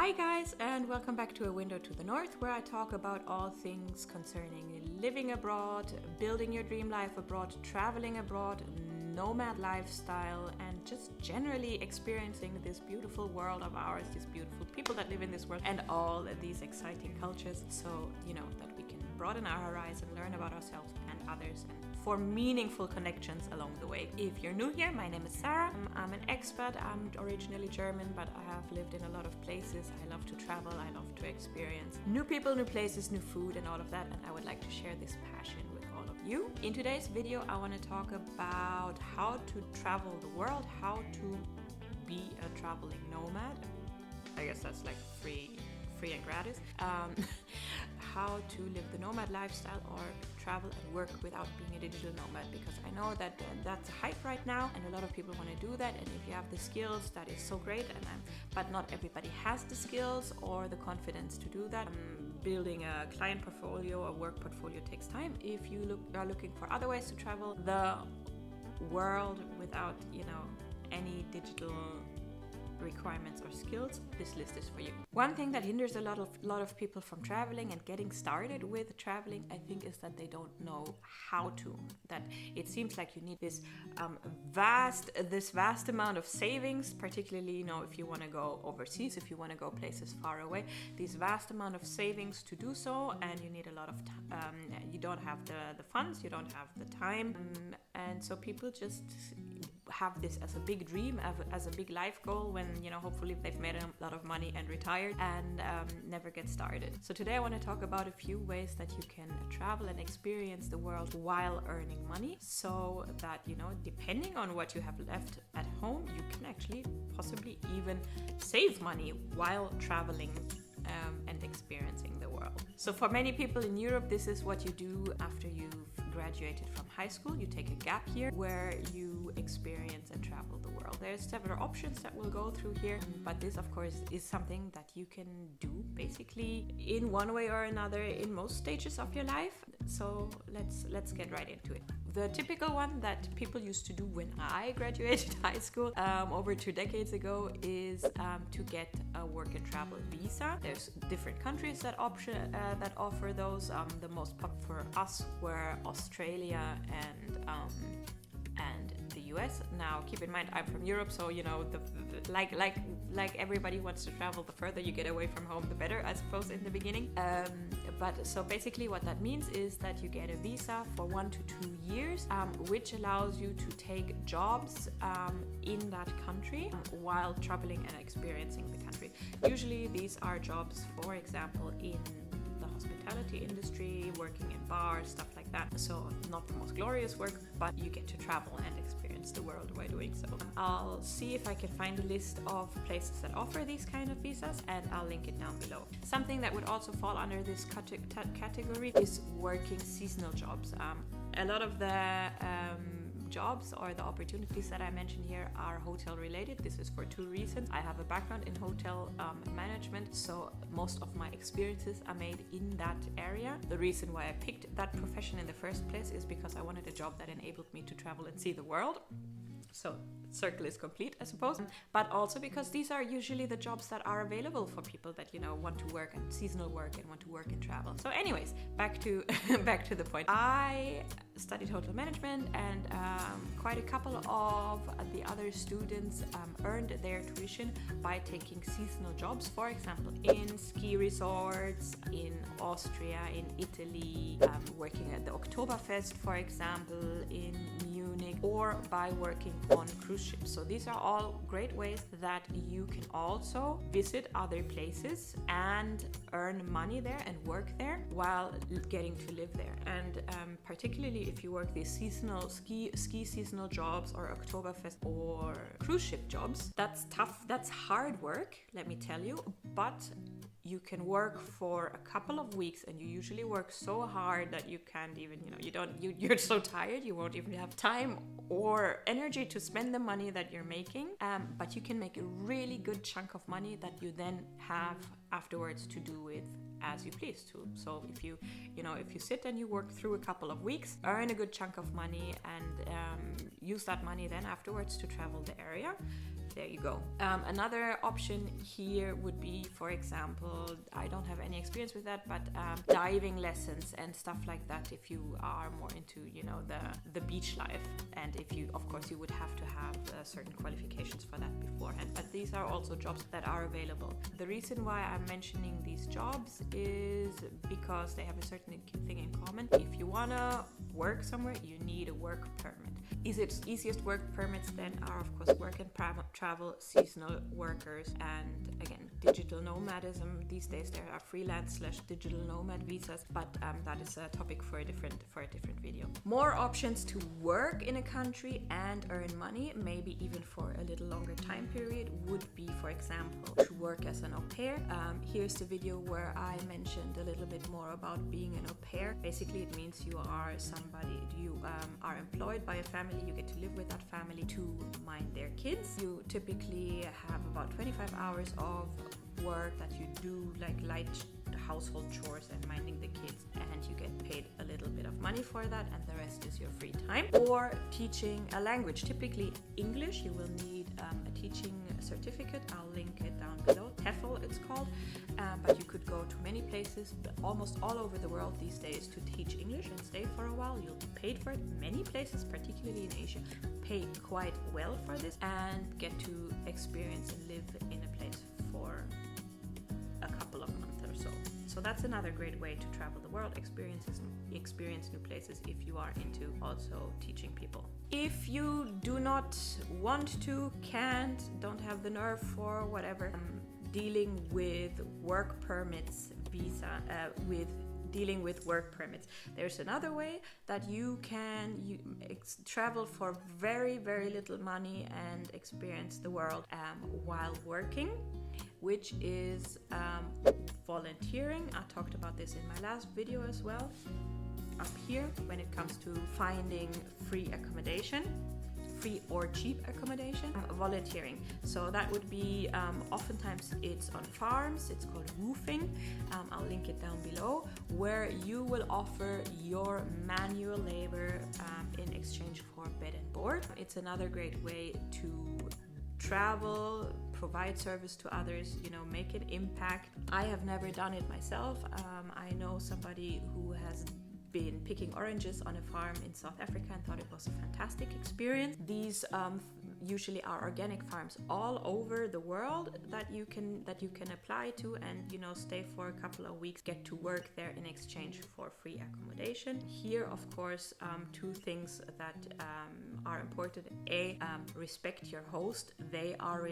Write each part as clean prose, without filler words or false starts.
Hi guys, and welcome back to A Window to the North, where I talk about all things concerning living abroad, building your dream life abroad, traveling abroad, nomad lifestyle, and just generally experiencing this beautiful world of ours, these beautiful people that live in this world, and all these exciting cultures, so that we can broaden our horizon, learn about ourselves and others, and form meaningful connections along the way. If you're new here, my name is Sara. I'm an expat. I'm originally German, but I have lived in a lot of places. I love to travel. I love to experience new people, new places, new food, and all of that. And I would like to share this passion with all of you. In today's video, I want to talk about how to travel the world, how to be a traveling nomad. I guess that's like free and gratis. How to live the nomad lifestyle or travel and work without being a digital nomad, because I know that that's a hype right now and a lot of people want to do that, and if you have the skills, that is so great, but not everybody has the skills or the confidence to do that. Building a client portfolio or work portfolio takes time. If you are looking for other ways to travel the world without any digital requirements or skills, this list is for you. One thing that hinders a lot of people from traveling and getting started with traveling, I think, is that they don't know how to. That it seems like you need this vast amount of savings, particularly if you want to go overseas, if you want to go places far away, this vast amount of savings to do so, and you need a lot of you don't have the funds, you don't have the time, and so people just have this as a big dream, as a big life goal, when hopefully they've made a lot of money and retired, and never get started. So today I want to talk about a few ways that you can travel and experience the world while earning money, so that depending on what you have left at home, you can actually possibly even save money while traveling and experiencing the world. So for many people in Europe, this is what you do after you've graduated from high school. You take a gap year where you experience and travel the world. There's several options that we'll go through here, but this of course is something that you can do basically in one way or another in most stages of your life. So let's get right into it. The typical one that people used to do when I graduated high school over 2 decades ago is to get a work and travel visa. There's different countries that offer those. The most popular for us were Australia and the US. Now keep in mind, I'm from Europe, so like everybody wants to travel. The further you get away from home, the better, I suppose, in the beginning. But so basically what that means is that you get a visa for 1 to 2 years, which allows you to take jobs in that country while traveling and experiencing the country. Usually these are jobs, for example, in the hospitality industry, working in bars, stuff like that. So not the most glorious work, but you get to travel and experience the world while doing so. I'll see if I can find a list of places that offer these kind of visas, and I'll link it down below. Something that would also fall under this category is working seasonal jobs. A lot of the jobs or the opportunities that I mentioned here are hotel related. This is for 2 reasons. I have a background in hotel management, so most of my experiences are made in that area. The reason why I picked that profession in the first place is because I wanted a job that enabled me to travel and see the world. So circle is complete, I suppose. But also because these are usually the jobs that are available for people that want to work and seasonal work and want to work and travel. So anyways, back to the point. I studied hotel management, and quite a couple of the other students earned their tuition by taking seasonal jobs, for example in ski resorts in Austria, in Italy, working at the Oktoberfest, for example in Munich, or by working on cruise ships. So these are all great ways that you can also visit other places and earn money there and work there while getting to live there. And particularly if you work these seasonal ski seasonal jobs or Oktoberfest or cruise ship jobs, that's tough, that's hard work, let me tell you, but you can work for a couple of weeks, and you usually work so hard that you can't even, you're so tired, you won't even have time or energy to spend the money that you're making, but you can make a really good chunk of money that you then have afterwards to do with as you please to. So if you sit and you work through a couple of weeks, earn a good chunk of money, and use that money then afterwards to travel the area, there you go. Another option here would be, for example, I don't have any experience with that, but diving lessons and stuff like that, if you are more into, you know, the beach life, and if you, of course, you would have to have certain qualifications for that beforehand, but these are also jobs that are available. The reason why I'm mentioning these jobs is because they have a certain thing in common. If you wanna work somewhere, you need a work permit. Easiest work permits then are, of course, work and travel, seasonal workers, and again, digital nomadism. These days there are freelance/digital nomad visas, but that is a topic for a different video. More options to work in a country and earn money, maybe even for a little longer time period, would be, for example, to work as an au pair. Here's the video where I mentioned a little bit more about being an au pair. Basically, it means you are employed by a family. You get to live with that family to mind their kids. You typically have about 25 hours of work that you do, like light household chores and minding the kids, and you get paid a little bit of money for that, and the rest is your free time. Or teaching a language, typically English. You will need a teaching certificate. I'll link it down below. TEFL it's called, but you could go to many places, almost all over the world these days, to teach English and stay for a while. You'll be paid for it. Many places, particularly in Asia, pay quite well for this, and get to experience and live in a place for a couple of months or so. So that's another great way to travel the world, experience new places, if you are into also teaching people. If you do not want to, can't, don't have the nerve for whatever, dealing with work permits, dealing with work permits, there's another way that you can travel for very, very little money and experience the world while working, which is volunteering. I talked about this in my last video as well, up here, when it comes to finding free accommodation, free or cheap accommodation, volunteering. So that would be, oftentimes it's on farms, it's called woofing. I'll link it down below, where you will offer your manual labor in exchange for bed and board. It's another great way to travel, provide service to others, you know, make an impact. I have never done it myself. I know somebody who has been picking oranges on a farm in South Africa and thought it was a fantastic experience. These usually are organic farms all over the world that you can apply to, and, you know, stay for a couple of weeks, get to work there in exchange for free accommodation. Here, of course, two things that are important. Respect your host. They are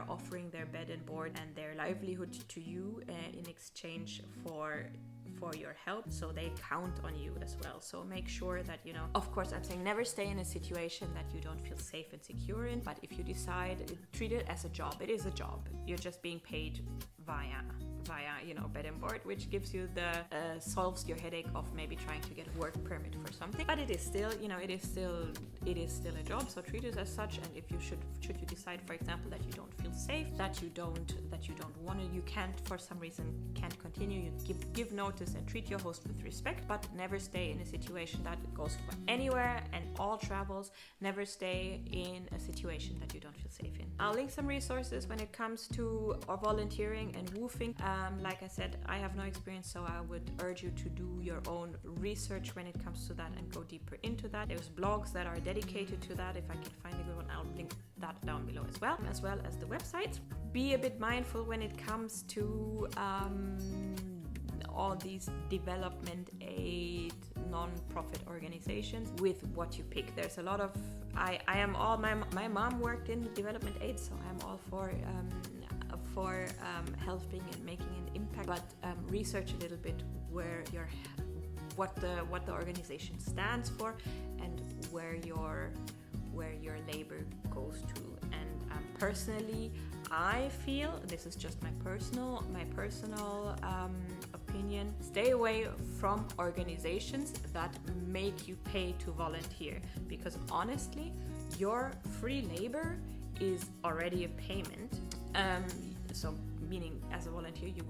offering their bed and board and their livelihood to you in exchange for your help, so they count on you as well. So make sure that, you know, of course, I'm saying never stay in a situation that you don't feel safe and secure in, but if you decide, treat it as a job. It is a job. You're just being paid via, you know, bed and board, which gives you solves your headache of maybe trying to get a work permit for something. But it is still, you know, it is still a job. So treat it as such. And if you should you decide, for example, that you don't feel safe, that you don't want to, you can't, for some reason can't continue, you give notice and treat your host with respect, but never stay in a situation that goes for anywhere and all travels. Never stay in a situation that you don't feel safe in. I'll link some resources when it comes to volunteering and woofing. Like I said, I have no experience, so I would urge you to do your own research when it comes to that and go deeper into that. There's blogs that are dedicated to that. If I can find a good one, I'll link that down below as well as the website. Be a bit mindful when it comes to all these development aid non-profit organizations with what you pick. There's a lot of my mom worked in development aid, so I'm all for helping and making an impact, but research a little bit what the organization stands for and where your labor goes to. And personally, I feel, this is just my personal opinion, stay away from organizations that make you pay to volunteer, because honestly, your free labor is already a payment. So meaning, as a volunteer, you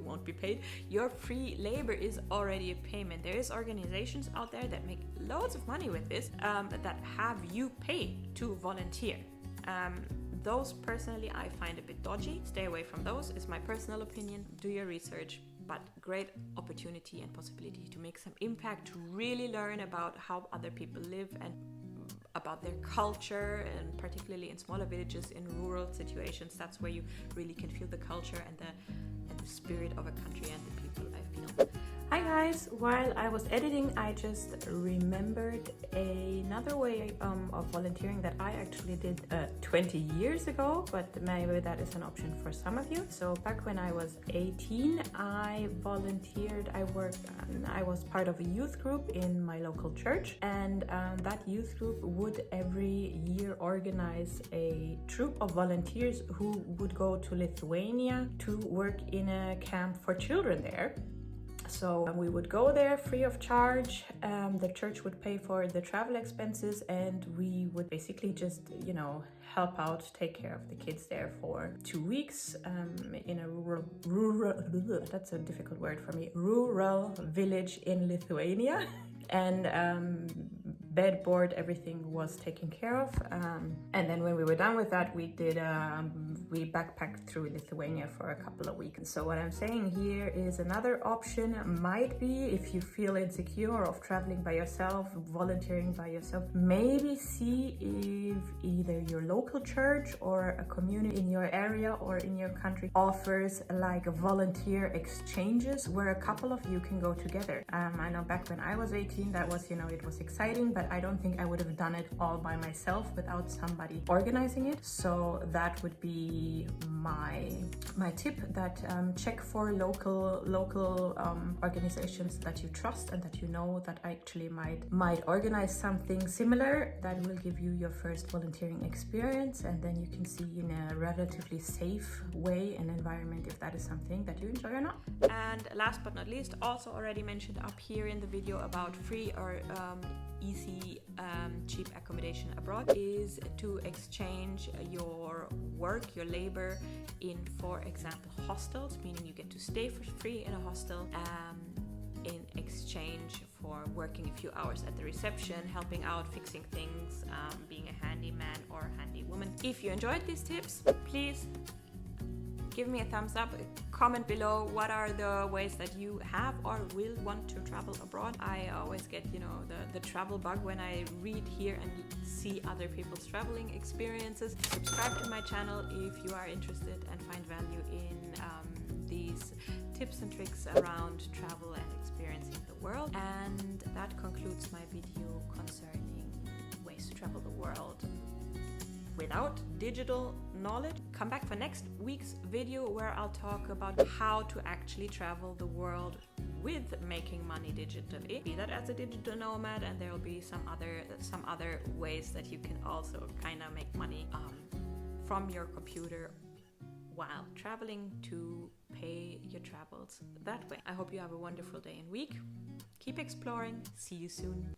won't be paid. Your free labor is already a payment. There is organizations out there that make loads of money with this, that have you pay to volunteer. Those personally I find a bit dodgy. Stay away from those, is my personal opinion. Do your research, but great opportunity and possibility to make some impact, to really learn about how other people live and about their culture, and particularly in smaller villages, in rural situations. That's where you really can feel the culture and the spirit of a country and the people, I feel. Hi guys, while I was editing, I just remembered another way of volunteering that I actually did 20 years ago, but maybe that is an option for some of you. So back when I was 18, I volunteered. I was part of a youth group in my local church, and that youth group would every year organize a troop of volunteers who would go to Lithuania to work in a camp for children there. So we would go there free of charge. The church would pay for the travel expenses, and we would basically just, help out, take care of the kids there for 2 weeks in a rural, that's a difficult word for me, rural village in Lithuania. And bed, board, everything was taken care of. And then when we were done with that, we backpacked through Lithuania for a couple of weeks. So what I'm saying here is another option might be, if you feel insecure of traveling by yourself, volunteering by yourself, maybe see if either your local church or a community in your area or in your country offers like volunteer exchanges where a couple of you can go together. I know back when I was 18, that was, it was exciting, but I don't think I would have done it all by myself without somebody organizing it. So that would be my tip, that check for local organizations that you trust and that you know that actually might organize something similar that will give you your first volunteering experience, and then you can see in a relatively safe way and environment if that is something that you enjoy or not. And last but not least, also already mentioned up here in the video about free or easy, cheap accommodation abroad, is to exchange your work, your labor in, for example, hostels, meaning you get to stay for free in a hostel in exchange for working a few hours at the reception, helping out, fixing things, being a handyman or handy woman. If you enjoyed these tips, please give me a thumbs up, comment below what are the ways that you have or will want to travel abroad. I always get, the travel bug when I read here and see other people's traveling experiences. Subscribe to my channel if you are interested and find value in these tips and tricks around travel and experiencing the world. And that concludes my video concerning ways to travel the world without digital knowledge. Come back for next week's video where I'll talk about how to actually travel the world with making money digitally. Be that as a digital nomad, and there will be some other ways that you can also kind of make money from your computer while traveling to pay your travels that way. I hope you have a wonderful day and week. Keep exploring. See you soon.